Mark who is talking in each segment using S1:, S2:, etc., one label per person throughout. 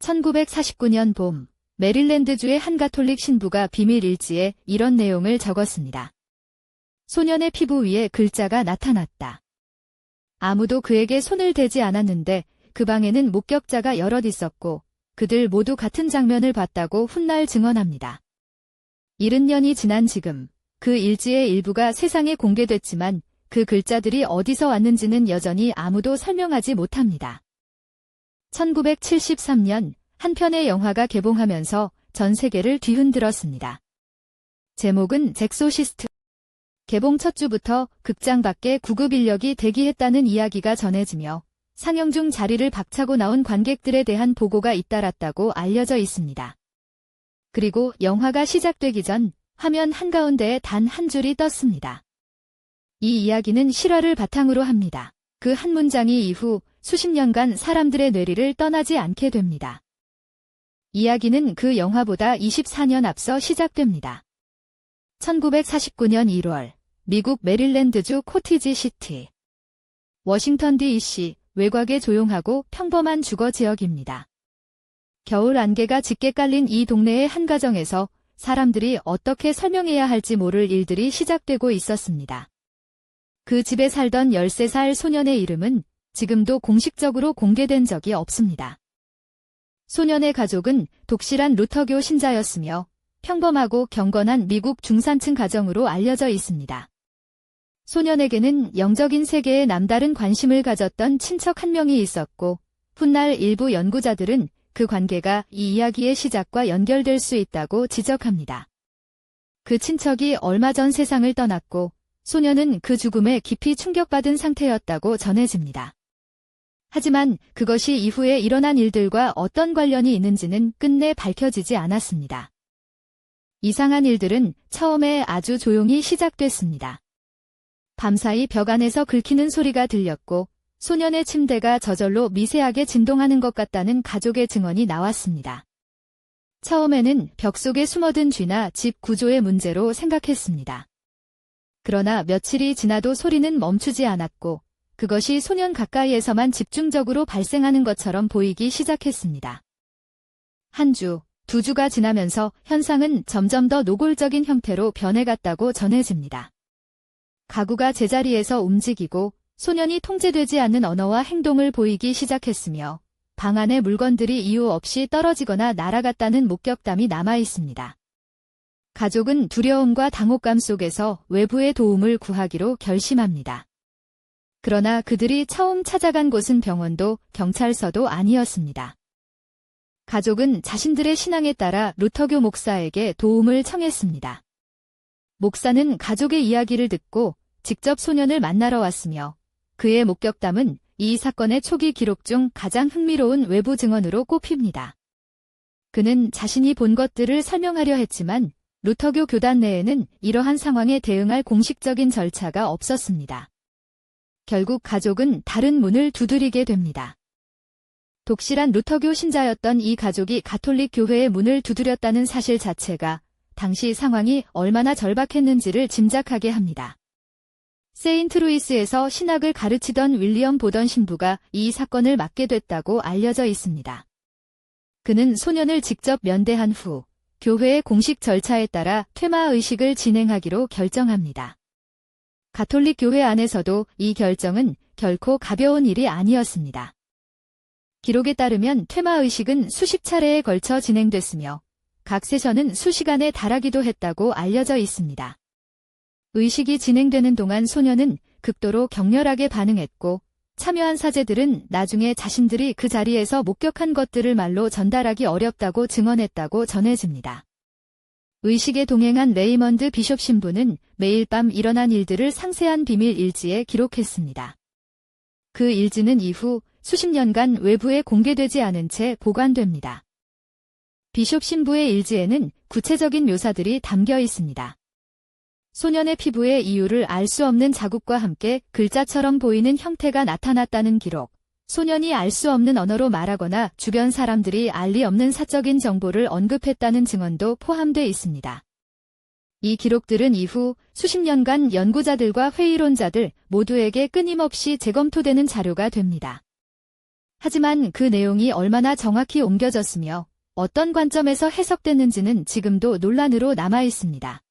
S1: 1949년 봄, 메릴랜드주의 한 가톨릭 신부가 비밀 일지에 이런 내용을 적었습니다. 소년의 피부 위에 글자가 나타났다. 아무도 그에게 손을 대지 않았는데 그 방에는 목격자가 여럿 있었고 그들 모두 같은 장면을 봤다고 훗날 증언합니다. 70년이 지난 지금 그 일지의 일부가 세상에 공개됐지만 그 글자들이 어디서 왔는지는 여전히 아무도 설명하지 못합니다. 1973년 한 편의 영화가 개봉하면서 전 세계를 뒤흔들었습니다. 제목은 잭소시스트. 개봉 첫 주부터 극장 밖에 구급 인력이 대기했다는 이야기가 전해지며 상영 중 자리를 박차고 나온 관객들에 대한 보고가 잇따랐다고 알려져 있습니다. 그리고 영화가 시작되기 전 화면 한가운데에 단 한 줄이 떴습니다. 이 이야기는 실화를 바탕으로 합니다. 그 한 문장이 이후 수십 년간 사람들의 뇌리를 떠나지 않게 됩니다. 이야기는 그 영화보다 24년 앞서 시작됩니다. 1949년 1월, 미국 메릴랜드주 코티지 시티. 워싱턴 D.C. 외곽의 조용하고 평범한 주거 지역입니다. 겨울 안개가 짙게 깔린 이 동네의 한 가정에서 사람들이 어떻게 설명해야 할지 모를 일들이 시작되고 있었습니다. 그 집에 살던 13살 소년의 이름은 지금도 공식적으로 공개된 적이 없습니다. 소년의 가족은 독실한 루터교 신자였으며 평범하고 경건한 미국 중산층 가정으로 알려져 있습니다. 소년에게는 영적인 세계에 남다른 관심을 가졌던 친척 한 명이 있었고 훗날 일부 연구자들은 그 관계가 이 이야기의 시작과 연결될 수 있다고 지적합니다. 그 친척이 얼마 전 세상을 떠났고 소년은 그 죽음에 깊이 충격받은 상태였다고 전해집니다. 하지만 그것이 이후에 일어난 일들과 어떤 관련이 있는지는 끝내 밝혀지지 않았습니다. 이상한 일들은 처음에 아주 조용히 시작됐습니다. 밤사이 벽 안에서 긁히는 소리가 들렸고 소년의 침대가 저절로 미세하게 진동하는 것 같다는 가족의 증언이 나왔습니다. 처음에는 벽 속에 숨어든 쥐나 집 구조의 문제로 생각했습니다. 그러나 며칠이 지나도 소리는 멈추지 않았고 그것이 소년 가까이에서만 집중적으로 발생하는 것처럼 보이기 시작했습니다. 한 주, 두 주가 지나면서 현상은 점점 더 노골적인 형태로 변해갔다고 전해집니다. 가구가 제자리에서 움직이고 소년이 통제되지 않는 언어와 행동을 보이기 시작했으며 방 안의 물건들이 이유 없이 떨어지거나 날아갔다는 목격담이 남아있습니다. 가족은 두려움과 당혹감 속에서 외부의 도움을 구하기로 결심합니다. 그러나 그들이 처음 찾아간 곳은 병원도 경찰서도 아니었습니다. 가족은 자신들의 신앙에 따라 루터교 목사에게 도움을 청했습니다. 목사는 가족의 이야기를 듣고 직접 소년을 만나러 왔으며 그의 목격담은 이 사건의 초기 기록 중 가장 흥미로운 외부 증언으로 꼽힙니다. 그는 자신이 본 것들을 설명하려 했지만 루터교 교단 내에는 이러한 상황에 대응할 공식적인 절차가 없었습니다. 결국 가족은 다른 문을 두드리게 됩니다. 독실한 루터교 신자였던 이 가족이 가톨릭 교회의 문을 두드렸다는 사실 자체가 당시 상황이 얼마나 절박했는지를 짐작하게 합니다. 세인트루이스에서 신학을 가르치던 윌리엄 보던 신부가 이 사건을 맡게 됐다고 알려져 있습니다. 그는 소년을 직접 면대한 후 교회의 공식 절차에 따라 퇴마의식을 진행하기로 결정합니다. 가톨릭 교회 안에서도 이 결정은 결코 가벼운 일이 아니었습니다. 기록에 따르면 퇴마의식은 수십 차례에 걸쳐 진행됐으며 각 세션은 수시간에 달하기도 했다고 알려져 있습니다. 의식이 진행되는 동안 소년은 극도로 격렬하게 반응했고 참여한 사제들은 나중에 자신들이 그 자리에서 목격한 것들을 말로 전달하기 어렵다고 증언했다고 전해집니다. 의식에 동행한 레이먼드 비숍 신부는 매일 밤 일어난 일들을 상세한 비밀 일지에 기록했습니다. 그 일지는 이후 수십 년간 외부에 공개되지 않은 채 보관됩니다. 비숍 신부의 일지에는 구체적인 묘사들이 담겨 있습니다. 소년의 피부에 이유를 알 수 없는 자국과 함께 글자처럼 보이는 형태가 나타났다는 기록, 소년이 알 수 없는 언어로 말하거나 주변 사람들이 알 리 없는 사적인 정보를 언급했다는 증언도 포함되어 있습니다. 이 기록들은 이후 수십 년간 연구자들과 회의론자들 모두에게 끊임없이 재검토되는 자료가 됩니다. 하지만 그 내용이 얼마나 정확히 옮겨졌으며 어떤 관점에서 해석됐는지는 지금도 논란으로 남아 있습니다.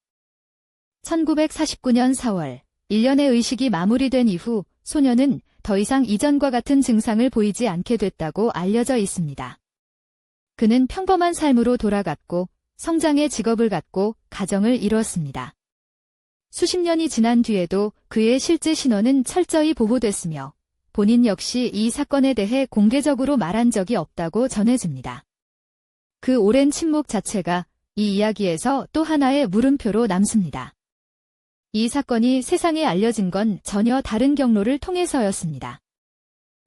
S1: 1949년 4월, 1년의 의식이 마무리된 이후 소녀는 더 이상 이전과 같은 증상을 보이지 않게 됐다고 알려져 있습니다. 그는 평범한 삶으로 돌아갔고 성장의 직업을 갖고 가정을 이루었습니다. 수십 년이 지난 뒤에도 그의 실제 신원은 철저히 보호됐으며 본인 역시 이 사건에 대해 공개적으로 말한 적이 없다고 전해집니다. 그 오랜 침묵 자체가 이 이야기에서 또 하나의 물음표로 남습니다. 이 사건이 세상에 알려진 건 전혀 다른 경로를 통해서였습니다.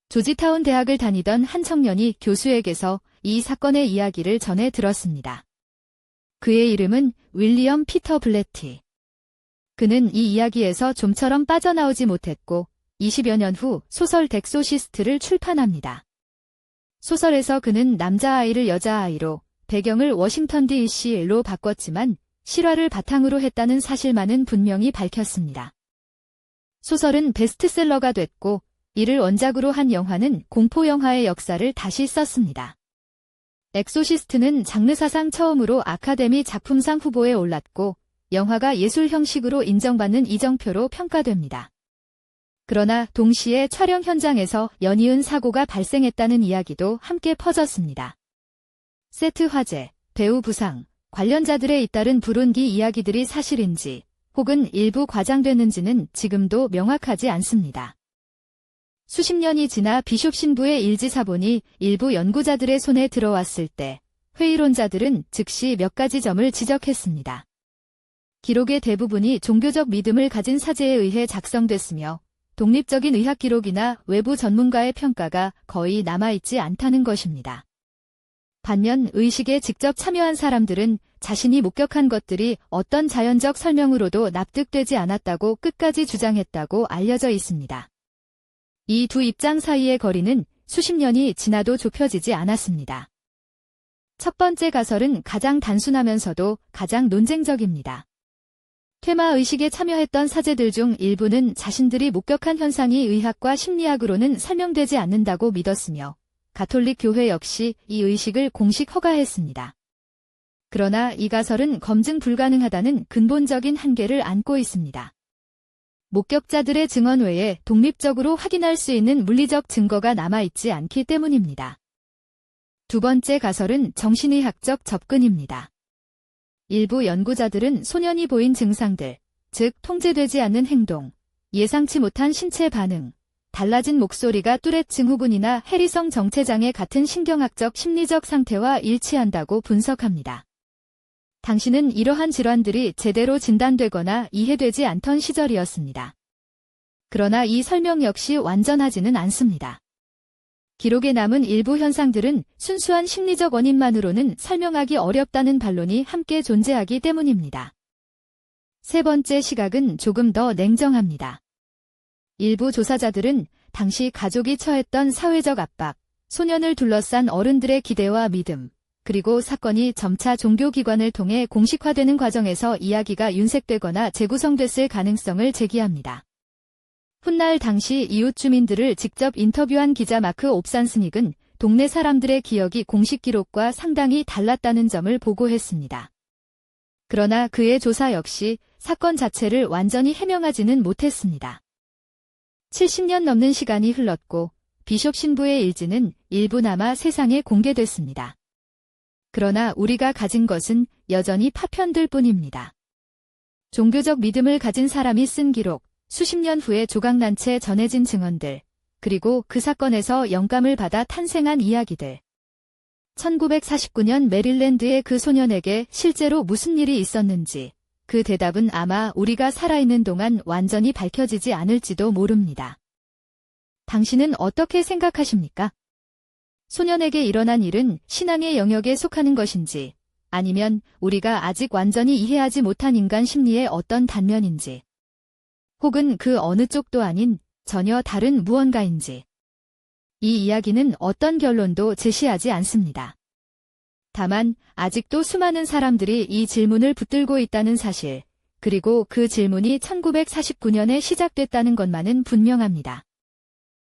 S1: 조지타운 대학을 다니던 한 청년이 교수에게서 이 사건의 이야기를 전해 들었습니다. 그의 이름은 윌리엄 피터 블래티. 그는 이 이야기에서 좀처럼 빠져나오지 못했고 20여 년 후 소설 덱소시스트를 출판합니다. 소설에서 그는 남자아이를 여자아이로 배경을 워싱턴 DC로 바꿨지만 실화를 바탕으로 했다는 사실만은 분명히 밝혔습니다. 소설은 베스트셀러가 됐고 이를 원작으로 한 영화는 공포영화의 역사를 다시 썼습니다. 엑소시스트는 장르사상 처음으로 아카데미 작품상 후보에 올랐고 영화가 예술 형식으로 인정받는 이정표로 평가됩니다. 그러나 동시에 촬영 현장에서 연이은 사고가 발생했다는 이야기도 함께 퍼졌습니다. 세트 화재, 배우 부상, 관련자들의 잇따른 불운기 이야기들이 사실인지 혹은 일부 과장됐는지는 지금도 명확하지 않습니다. 수십 년이 지나 비숍 신부의 일지사본이 일부 연구자들의 손에 들어왔을 때 회의론자들은 즉시 몇 가지 점을 지적했습니다. 기록의 대부분이 종교적 믿음을 가진 사제에 의해 작성됐으며 독립적인 의학 기록이나 외부 전문가의 평가가 거의 남아있지 않다는 것입니다. 반면 의식에 직접 참여한 사람들은 자신이 목격한 것들이 어떤 자연적 설명으로도 납득되지 않았다고 끝까지 주장했다고 알려져 있습니다. 이 두 입장 사이의 거리는 수십 년이 지나도 좁혀지지 않았습니다. 첫 번째 가설은 가장 단순하면서도 가장 논쟁적입니다. 퇴마의식에 참여했던 사제들 중 일부는 자신들이 목격한 현상이 의학과 심리학으로는 설명되지 않는다고 믿었으며 가톨릭 교회 역시 이 의식을 공식 허가했습니다. 그러나 이 가설은 검증 불가능하다는 근본적인 한계를 안고 있습니다. 목격자들의 증언 외에 독립적으로 확인할 수 있는 물리적 증거가 남아있지 않기 때문입니다. 두 번째 가설은 정신의학적 접근입니다. 일부 연구자들은 소년이 보인 증상들, 즉 통제되지 않는 행동, 예상치 못한 신체 반응, 달라진 목소리가 뚜렛 증후군이나 해리성 정체장애 같은 신경학적 심리적 상태와 일치한다고 분석합니다. 당시는 이러한 질환들이 제대로 진단되거나 이해되지 않던 시절이었습니다. 그러나 이 설명 역시 완전하지는 않습니다. 기록에 남은 일부 현상들은 순수한 심리적 원인만으로는 설명하기 어렵다는 반론이 함께 존재하기 때문입니다. 세 번째 시각은 조금 더 냉정합니다. 일부 조사자들은 당시 가족이 처했던 사회적 압박, 소년을 둘러싼 어른들의 기대와 믿음, 그리고 사건이 점차 종교기관을 통해 공식화되는 과정에서 이야기가 윤색되거나 재구성됐을 가능성을 제기합니다. 훗날 당시 이웃 주민들을 직접 인터뷰한 기자 마크 옵산스닉은 동네 사람들의 기억이 공식 기록과 상당히 달랐다는 점을 보고했습니다. 그러나 그의 조사 역시 사건 자체를 완전히 해명하지는 못했습니다. 70년 넘는 시간이 흘렀고 비숍 신부의 일지는 일부나마 세상에 공개됐습니다. 그러나 우리가 가진 것은 여전히 파편들 뿐입니다. 종교적 믿음을 가진 사람이 쓴 기록, 수십 년 후에 조각난 채 전해진 증언들, 그리고 그 사건에서 영감을 받아 탄생한 이야기들. 1949년 메릴랜드의 그 소년에게 실제로 무슨 일이 있었는지, 그 대답은 아마 우리가 살아있는 동안 완전히 밝혀지지 않을지도 모릅니다. 당신은 어떻게 생각하십니까? 소년에게 일어난 일은 신앙의 영역에 속하는 것인지, 아니면 우리가 아직 완전히 이해하지 못한 인간 심리의 어떤 단면인지, 혹은 그 어느 쪽도 아닌 전혀 다른 무언가인지. 이 이야기는 어떤 결론도 제시하지 않습니다. 다만 아직도 수많은 사람들이 이 질문을 붙들고 있다는 사실, 그리고 그 질문이 1949년에 시작됐다는 것만은 분명합니다.